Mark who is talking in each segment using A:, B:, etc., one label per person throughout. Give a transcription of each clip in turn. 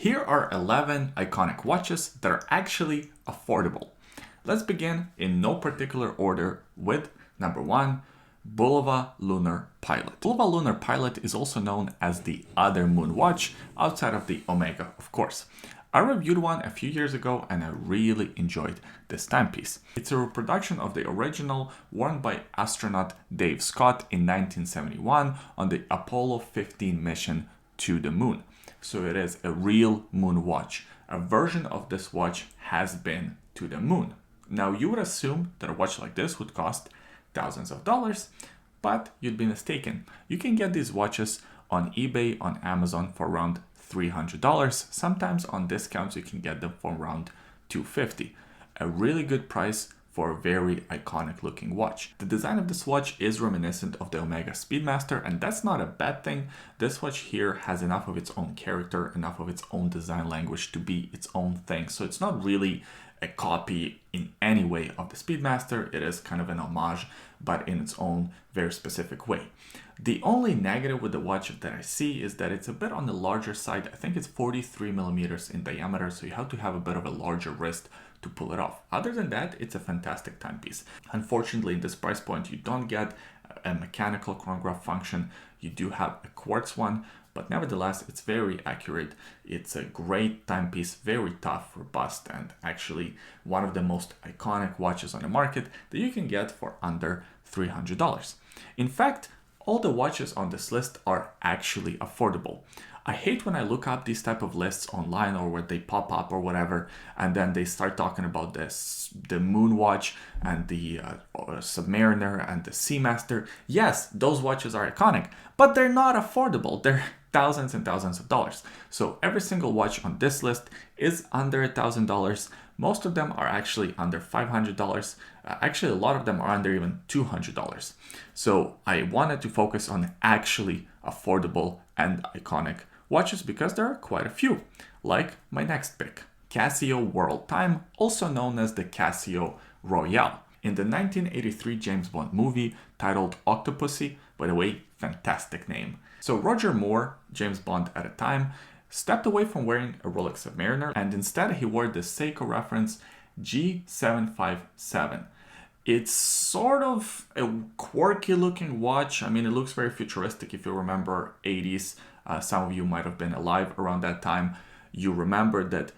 A: Here are 11 iconic watches that are actually affordable. Let's begin in no particular order with number 1, Bulova Lunar Pilot. Bulova Lunar Pilot is also known as the other moon watch outside of the Omega, of course. I reviewed one a few years ago and I really enjoyed this timepiece. It's a reproduction of the original worn by astronaut Dave Scott in 1971 on the Apollo 15 mission to the moon. So it is a real moon watch. A version of this watch has been to the moon. Now you would assume that a watch like this would cost thousands of dollars, but you'd be mistaken. You can get these watches on eBay, on Amazon for around $300. Sometimes on discounts you can get them for around $250. A really good price for a very iconic looking watch. The design of this watch is reminiscent of the Omega Speedmaster, and that's not a bad thing. This watch here has enough of its own character, enough of its own design language to be its own thing. So it's not really a copy in any way of the Speedmaster. It is kind of an homage, but in its own very specific way. The only negative with the watch that I see is that it's a bit on the larger side. I think it's 43 millimeters in diameter, so you have to have a bit of a larger wrist to pull it off. Other than that, it's a fantastic timepiece. Unfortunately, in this price point, you don't get a mechanical chronograph function. You do have a quartz one, but nevertheless, it's very accurate. It's a great timepiece, very tough, robust, and actually one of the most iconic watches on the market that you can get for under $300. In fact, all the watches on this list are actually affordable. I hate when I look up these type of lists online or where they pop up or whatever, and then they start talking about the Moon Watch and the Submariner and the Seamaster. Yes, those watches are iconic, but they're not affordable. They're thousands and thousands of dollars. So every single watch on this list is under $1,000. Most of them are actually under $500. Actually, a lot of them are under even $200. So I wanted to focus on actually affordable and iconic watches because there are quite a few, like my next pick, Casio Worldtime, also known as the Casio Royale. In the 1983 James Bond movie titled Octopussy, by the way, fantastic name. So Roger Moore, James Bond at the time, stepped away from wearing a Rolex Submariner and instead he wore the Seiko reference G-757. It's sort of a quirky looking watch. I mean, it looks very futuristic if you remember 80s. Some of you might have been alive around that time. You remember that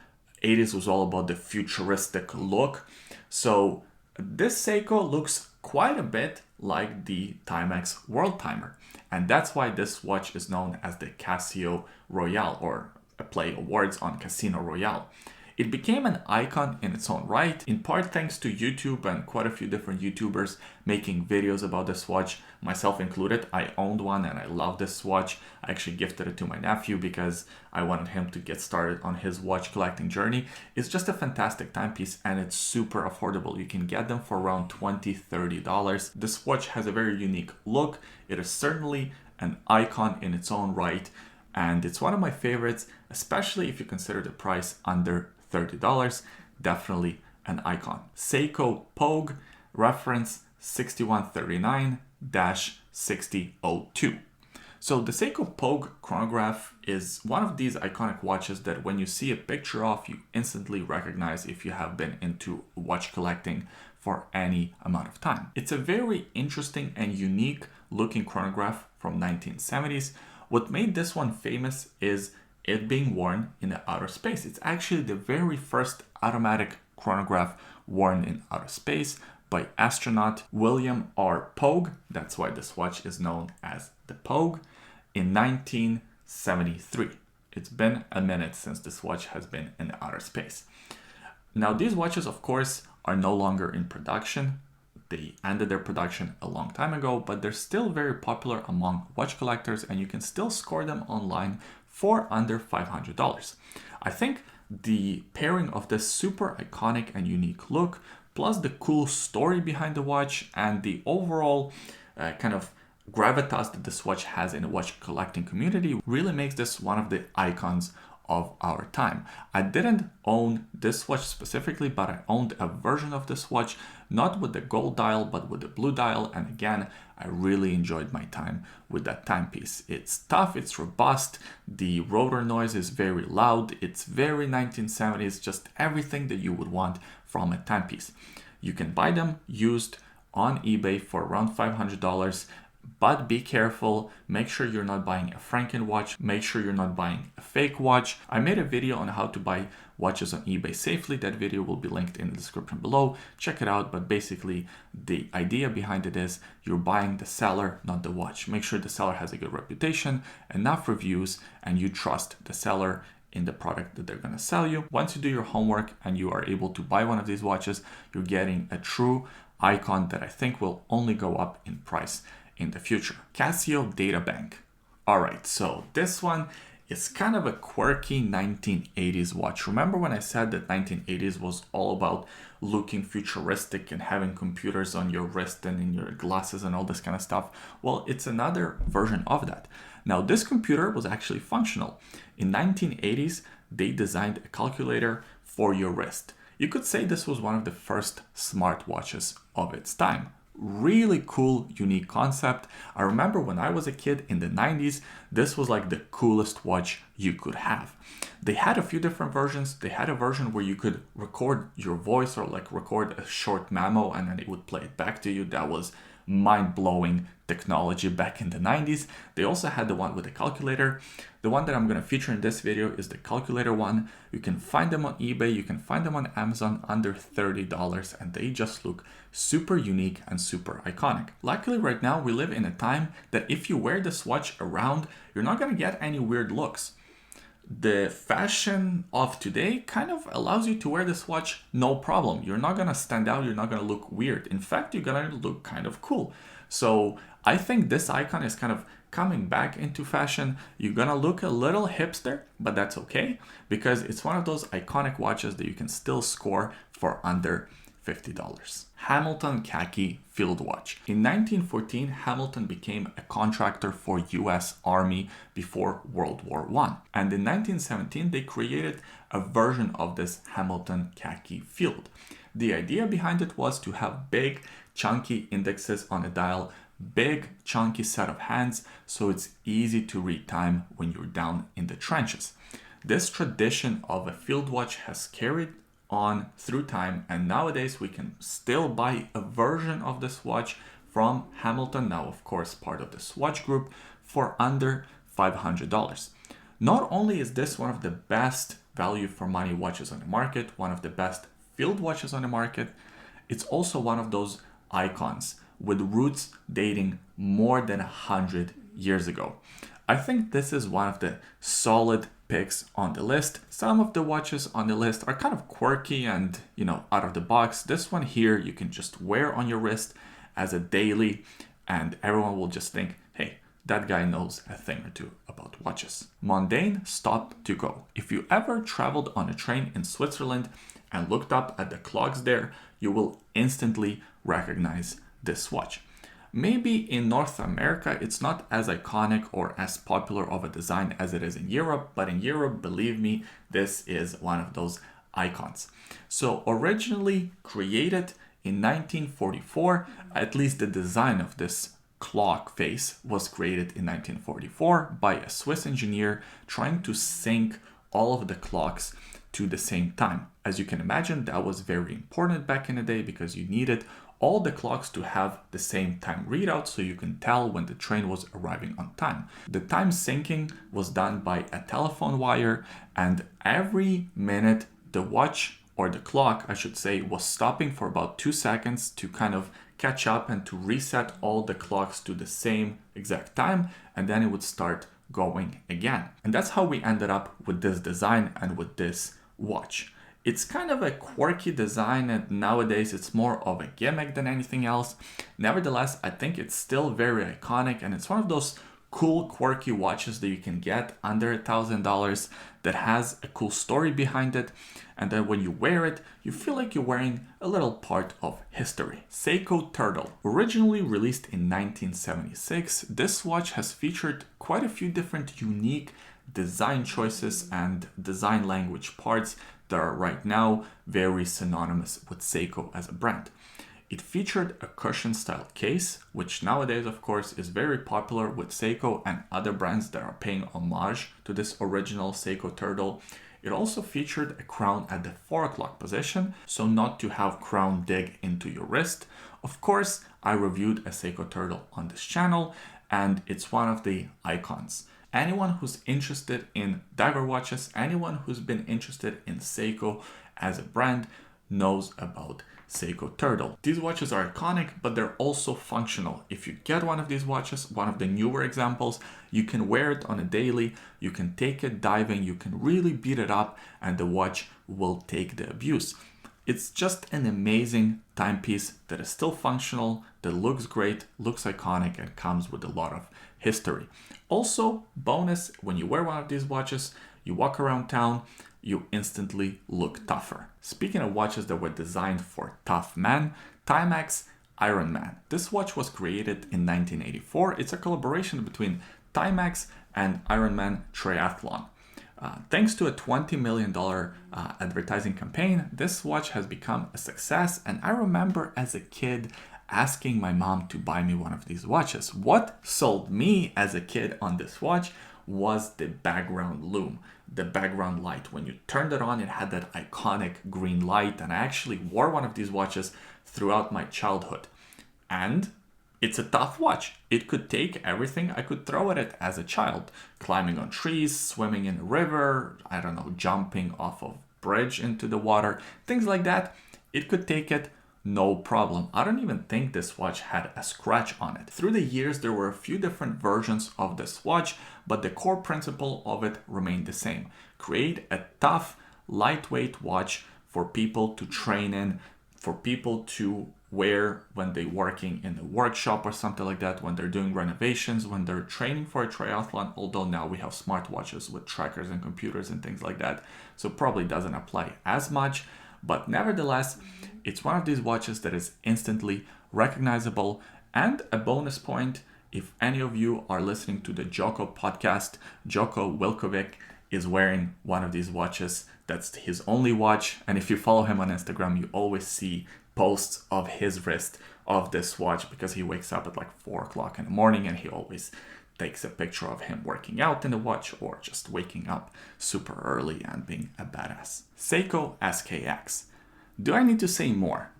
A: 80s was all about the futuristic look. So this Seiko looks quite a bit like the Timex World Timer. And that's why this watch is known as the Casio Royale, or a play of words on Casino Royale. It became an icon in its own right, in part thanks to YouTube and quite a few different YouTubers making videos about this watch, myself included. I owned one and I love this watch. I actually gifted it to my nephew because I wanted him to get started on his watch collecting journey. It's just a fantastic timepiece and it's super affordable. You can get them for around $20, $30. This watch has a very unique look. It is certainly an icon in its own right. And it's one of my favorites, especially if you consider the price under $30, definitely an icon. Seiko Pogue, reference 6139-6002. So the Seiko Pogue chronograph is one of these iconic watches that when you see a picture of, you instantly recognize if you have been into watch collecting for any amount of time. It's a very interesting and unique looking chronograph from 1970s. What made this one famous is it being worn in the outer space. It's actually the very first automatic chronograph worn in outer space by astronaut William R. Pogue. That's why this watch is known as the Pogue, in 1973. It's been a minute since this watch has been in the outer space. Now these watches, of course, are no longer in production. They ended their production a long time ago, but they're still very popular among watch collectors and you can still score them online for under $500. I think the pairing of this super iconic and unique look, plus the cool story behind the watch and the overall kind of gravitas that this watch has in the watch collecting community really makes this one of the icons of our time. I didn't own this watch specifically, but I owned a version of this watch, not with the gold dial, but with the blue dial. And again, I really enjoyed my time with that timepiece. It's tough, it's robust, the rotor noise is very loud, it's very 1970s, just everything that you would want from a timepiece. You can buy them used on eBay for around $500, but be careful. Make sure you're not buying a Franken watch. Make sure you're not buying a fake watch. I made a video on how to buy watches on eBay safely. That video will be linked in the description below. Check it out. But basically, the idea behind it is you're buying the seller, not the watch. Make sure the seller has a good reputation, enough reviews, and you trust the seller in the product that they're going to sell you. Once you do your homework and you are able to buy one of these watches, you're getting a true icon that I think will only go up in price in the future. Casio Databank. All right, so this one is kind of a quirky 1980s watch. Remember when I said that 1980s was all about looking futuristic and having computers on your wrist and in your glasses and all this kind of stuff? Well, it's another version of that. Now, this computer was actually functional. In 1980s, they designed a calculator for your wrist. You could say this was one of the first smartwatches of its time. Really cool, unique concept. I remember when I was a kid in the 90s, this was like the coolest watch you could have. They had a few different versions. They had a version where you could record your voice or like record a short memo and then it would play it back to you. That was mind-blowing technology back in the 90s. They also had the one with the calculator. The one that I'm going to feature in this video is the calculator one. You can find them on eBay, you can find them on Amazon under $30, and they just look super unique and super iconic. Luckily right now we live in a time that if you wear this watch around, you're not going to get any weird looks. The fashion of today kind of allows you to wear this watch no problem. You're not going to stand out, you're not going to look weird. In fact, you're going to look kind of cool. So I think this icon is kind of coming back into fashion. You're going to look a little hipster, but that's okay because it's one of those iconic watches that you can still score for under $50. Hamilton Khaki Field Watch. In 1914, Hamilton became a contractor for US Army before World War I. And in 1917, they created a version of this Hamilton Khaki Field. The idea behind it was to have big, chunky indexes on a dial, big, chunky set of hands, so it's easy to read time when you're down in the trenches. This tradition of a field watch has carried on through time, and nowadays we can still buy a version of this watch from Hamilton, now of course part of the Swatch Group, for under $500. Not only is this one of the best value for money watches on the market, one of the best field watches on the market, it's also one of those icons with roots dating more than 100 years ago. I think this is one of the solid picks on the list. Some of the watches on the list are kind of quirky and, out of the box. This one here, you can just wear on your wrist as a daily and everyone will just think, hey, that guy knows a thing or two about watches. Mundane Stop to Go. If you ever traveled on a train in Switzerland and looked up at the clocks there, you will instantly recognize this watch. Maybe in North America, it's not as iconic or as popular of a design as it is in Europe, but in Europe, believe me, this is one of those icons. So originally created in 1944, at least the design of this clock face was created in 1944 by a Swiss engineer trying to sync all of the clocks to the same time. As you can imagine, that was very important back in the day because you needed all the clocks to have the same time readout so you can tell when the train was arriving on time. The time syncing was done by a telephone wire, and every minute the watch, or the clock I should say, was stopping for about 2 seconds to kind of catch up and to reset all the clocks to the same exact time, and then it would start going again. And that's how we ended up with this design and with this watch. It's kind of a quirky design and nowadays it's more of a gimmick than anything else. Nevertheless, I think it's still very iconic and it's one of those cool, quirky watches that you can get under $1,000 that has a cool story behind it. And then when you wear it, you feel like you're wearing a little part of history. Seiko Turtle. Originally released in 1976, this watch has featured quite a few different unique design choices and design language parts that are right now very synonymous with Seiko as a brand. It featured a cushion style case, which nowadays, of course, is very popular with Seiko and other brands that are paying homage to this original Seiko Turtle. It also featured a crown at the 4 o'clock position, so not to have crown dig into your wrist. Of course, I reviewed a Seiko Turtle on this channel, and it's one of the icons. Anyone who's interested in diver watches, anyone who's been interested in Seiko as a brand knows about Seiko Turtle. These watches are iconic, but they're also functional. If you get one of these watches, one of the newer examples, you can wear it on a daily, you can take it diving, you can really beat it up, and the watch will take the abuse. It's just an amazing timepiece that is still functional, that looks great, looks iconic, and comes with a lot of history. Also, bonus, when you wear one of these watches, you walk around town, you instantly look tougher. Speaking of watches that were designed for tough men, Timex Ironman. This watch was created in 1984. It's a collaboration between Timex and Ironman Triathlon. Thanks to a $20 million advertising campaign, this watch has become a success, and I remember as a kid asking my mom to buy me one of these watches. What sold me as a kid on this watch was the background lume, the background light. When you turned it on, it had that iconic green light, and I actually wore one of these watches throughout my childhood. And it's a tough watch. It could take everything I could throw at it as a child. Climbing on trees, swimming in a river, I don't know, jumping off of bridge into the water, things like that. It could take it, no problem. I don't even think this watch had a scratch on it. Through the years, there were a few different versions of this watch, but the core principle of it remained the same. Create a tough, lightweight watch for people to train in, for people to wear when they're working in a workshop or something like that, when they're doing renovations, when they're training for a triathlon, although now we have smartwatches with trackers and computers and things like that, so probably doesn't apply as much. But nevertheless, it's one of these watches that is instantly recognizable. And a bonus point, if any of you are listening to the Joko podcast, Joko Wilkovic is wearing one of these watches. That's his only watch. And if you follow him on Instagram, you always see posts of his wrist of this watch, because he wakes up at like 4 o'clock in the morning and he always takes a picture of him working out in the watch or just waking up super early and being a badass. Seiko SKX. Do I need to say more?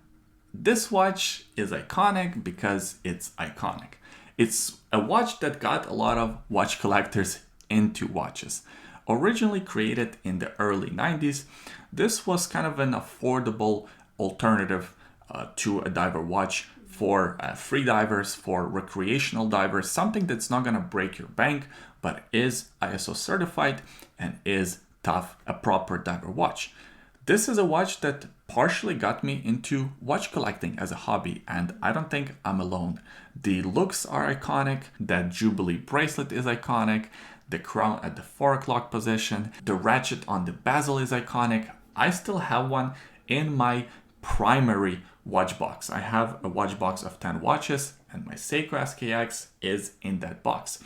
A: This watch is iconic because it's iconic. It's a watch that got a lot of watch collectors into watches. Originally created in the early 90s, this was kind of an affordable alternative to a diver watch for free divers, for recreational divers, something that's not going to break your bank, but is ISO certified and is tough, a proper diver watch. This is a watch that partially got me into watch collecting as a hobby, and I don't think I'm alone. The looks are iconic, that Jubilee bracelet is iconic, the crown at the 4 o'clock position, the ratchet on the bezel is iconic. I still have one in my primary watch box. I have a watch box of 10 watches, and my Seiko SKX is in that box.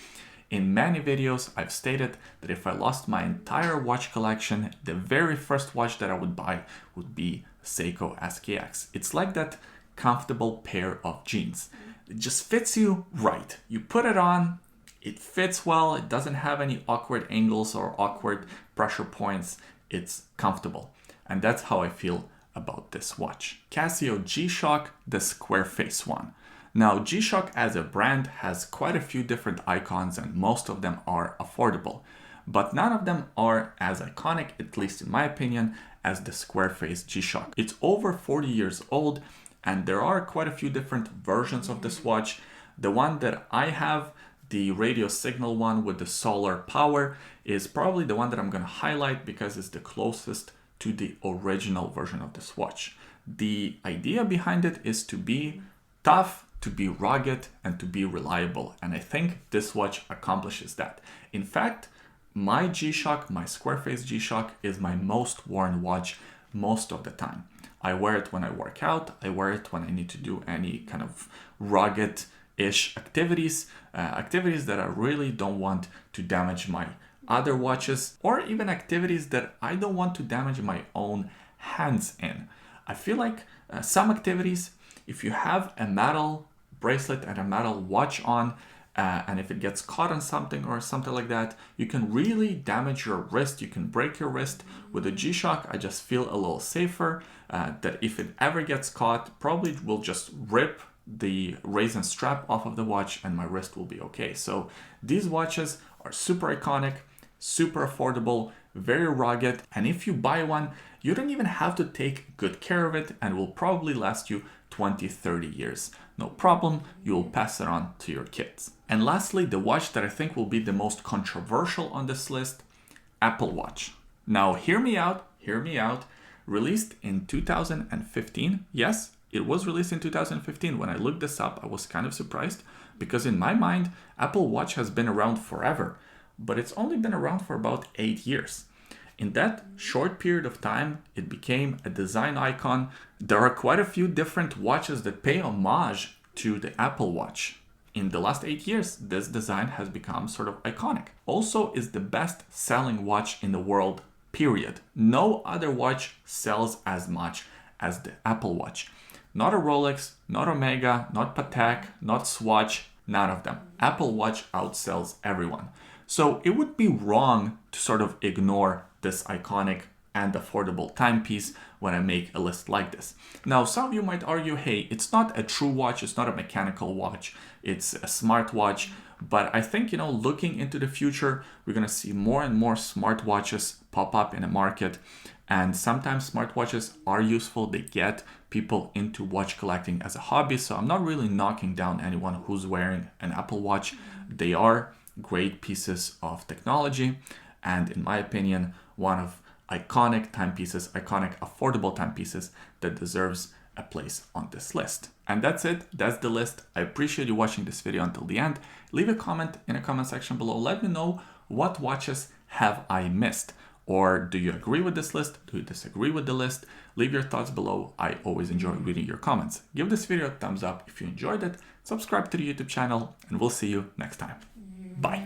A: In many videos, I've stated that if I lost my entire watch collection, the very first watch that I would buy would be Seiko SKX. It's like that comfortable pair of jeans. It just fits you right. You put it on, it fits well, it doesn't have any awkward angles or awkward pressure points. It's comfortable. And that's how I feel about this watch. Casio G-Shock, the square face one. Now, G-Shock as a brand has quite a few different icons, and most of them are affordable, but none of them are as iconic, at least in my opinion, as the square face G-Shock. It's over 40 years old, and there are quite a few different versions of this watch. The one that I have, the radio signal one with the solar power, is probably the one that I'm going to highlight because it's the closest to the original version of this watch. The idea behind it is to be tough, to be rugged, and to be reliable, and I think this watch accomplishes that. In fact, my G-Shock, my square face G-Shock, is my most worn watch most of the time. I wear it when I work out, I wear it when I need to do any kind of rugged-ish activities, activities that I really don't want to damage my other watches, or even activities that I don't want to damage my own hands in. I feel like some activities, if you have a metal bracelet and a metal watch on, and if it gets caught on something or something like that, you can really damage your wrist. You can break your wrist. With a G-Shock, I just feel a little safer that if it ever gets caught, probably it will just rip the raisin strap off of the watch and my wrist will be okay. So these watches are super iconic, super affordable, very rugged, and if you buy one, you don't even have to take good care of it and will probably last you 20-30 years. No problem, you will pass it on to your kids. And lastly, the watch that I think will be the most controversial on this list, Apple Watch. Now hear me out. Released in 2015. Yes, it was released in 2015. When I looked this up, I was kind of surprised because in my mind, Apple Watch has been around forever, but it's only been around for about 8 years. In that short period of time, it became a design icon. There are quite a few different watches that pay homage to the Apple Watch. In the last 8 years, this design has become sort of iconic. Also is the best selling watch in the world, period. No other watch sells as much as the Apple Watch. Not a Rolex, not Omega, not Patek, not Swatch, none of them. Apple Watch outsells everyone. So it would be wrong to sort of ignore this iconic and affordable timepiece when I make a list like this. Now, some of you might argue, hey, it's not a true watch, it's not a mechanical watch, it's a smartwatch. But I think, looking into the future, we're gonna see more and more smartwatches pop up in the market. And sometimes smartwatches are useful. They get people into watch collecting as a hobby. So I'm not really knocking down anyone who's wearing an Apple Watch. They are great pieces of technology. And in my opinion, one of iconic timepieces, iconic affordable timepieces that deserves a place on this list. And that's it. That's the list. I appreciate you watching this video until the end. Leave a comment in the comment section below. Let me know what watches have I missed. Or do you agree with this list? Do you disagree with the list? Leave your thoughts below. I always enjoy reading your comments. Give this video a thumbs up if you enjoyed it. Subscribe to the YouTube channel and we'll see you next time.